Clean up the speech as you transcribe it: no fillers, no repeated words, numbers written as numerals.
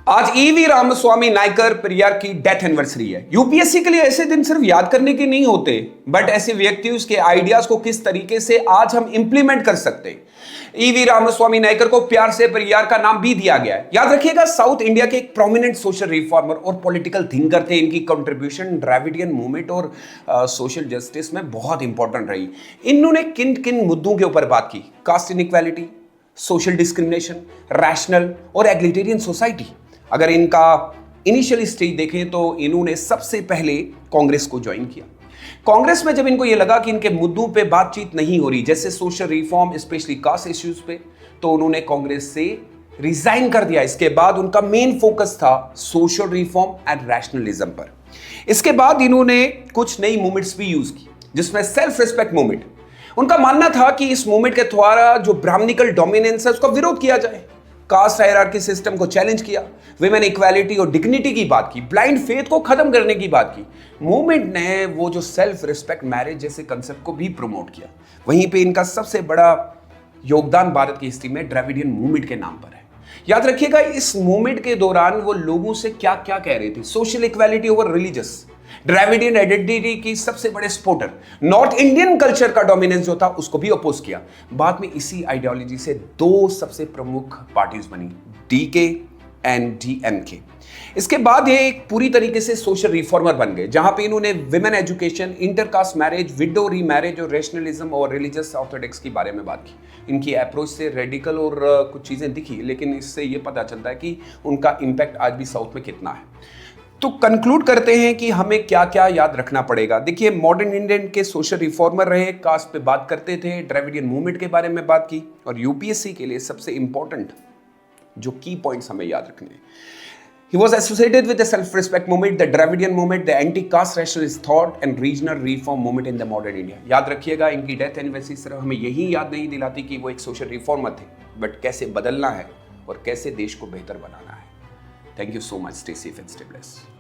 आज ईवी रामस्वामी नायकर परियार की death anniversary है। यूपीएससी के लिए ऐसे दिन सिर्फ याद करने के नहीं होते, बट ऐसे व्यक्तियों के आइडियाज को किस तरीके से आज हम इंप्लीमेंट कर सकते हैं। ईवी रामस्वामी नायकर को प्यार से परियार का नाम भी दिया गया है। याद रखिएगा, साउथ इंडिया के एक प्रोमिनेंट सोशल रिफॉर्मर और पॉलिटिकल थिंकर थे। इनकी कंट्रीब्यूशन द्रविडियन मूवमेंट और सोशल जस्टिस में बहुत इंपॉर्टेंट रही। इन्होंने किन किन मुद्दों के ऊपर बात की? Caste inequality, social discrimination, rational और एग्लिटेरियन सोसाइटी। अगर इनका इनिशियल स्टेज देखें तो इन्होंने सबसे पहले कांग्रेस को ज्वाइन किया। कांग्रेस में जब इनको यह लगा कि इनके मुद्दों पे बातचीत नहीं हो रही, जैसे social reform, specially caste issues पे, तो उन्होंने कांग्रेस से रिजाइन कर दिया। इसके बाद उनका मेन फोकस था सोशल रिफॉर्म एंड रैशनलिज्म पर। इसके बाद इन्होंने कुछ नई मूवमेंट्स भी यूज की, जिसमें सेल्फ रिस्पेक्ट मूवमेंट। उनका मानना था कि इस मूवमेंट के द्वारा जो ब्राह्मणिकल डोमिनेंस है उसका विरोध किया जाए। कास्ट हायरार्की सिस्टम को चैलेंज किया, विमेन इक्वालिटी और डिग्निटी की बात की, ब्लाइंड फेथ को खत्म करने की बात की। मूवमेंट ने वो जो सेल्फ रिस्पेक्ट, मैरिज जैसे कंसेप्ट को भी प्रमोट किया। वहीं पे इनका सबसे बड़ा योगदान भारत की हिस्ट्री में द्रविडियन मूवमेंट के नाम पर है। याद रखिएगा, इस मूवमेंट के दौरान वो लोगों से क्या क्या कह रहे थे। Social equality over religious, Dravidian identity की सबसे बड़े सपोर्टर, नॉर्थ इंडियन कल्चर का डोमिनेंस जो था उसको भी अपोज किया। बाद में इसी आइडियोलॉजी से दो सबसे प्रमुख पार्टीज बनी, डीके एंड डीएमके। इसके बाद ये एक पूरी तरीके से सोशल रिफॉर्मर बन गए, जहां पे इन्होंने women education, intercaste marriage, window remarriage और रैशनलिज्म और रिलीजियस ऑर्थोडॉक्स के बारे में बात की। इनकी अप्रोच से रेडिकल और कुछ चीजें दिखी, लेकिन इससे ये पता चलता है कि उनका इंपैक्ट आज भी साउथ में कितना है। तो कंक्लूड करते हैं कि हमें क्या क्या याद रखना पड़ेगा। देखिए, मॉडर्न इंडियन के सोशल रिफॉर्मर रहे, कास्ट पे बात करते थे, द्रविडियन मूवमेंट के बारे में बात की, और यूपीएससी के लिए सबसे इंपॉर्टेंट जो की पॉइंट्स हमें याद रखने हैं, he was associated with the self-respect movement, the Dravidian movement, the anti-caste rationalist thought and regional reform movement in the modern India। याद रखिएगा, इनकी डेथ एनिवर्सरी सिर्फ हमें यही याद नहीं दिलाती कि वो एक सोशल रिफॉर्मर थे, बट कैसे बदलना है और कैसे देश को बेहतर बनाना है। Thank you so much, stay safe and stay blessed.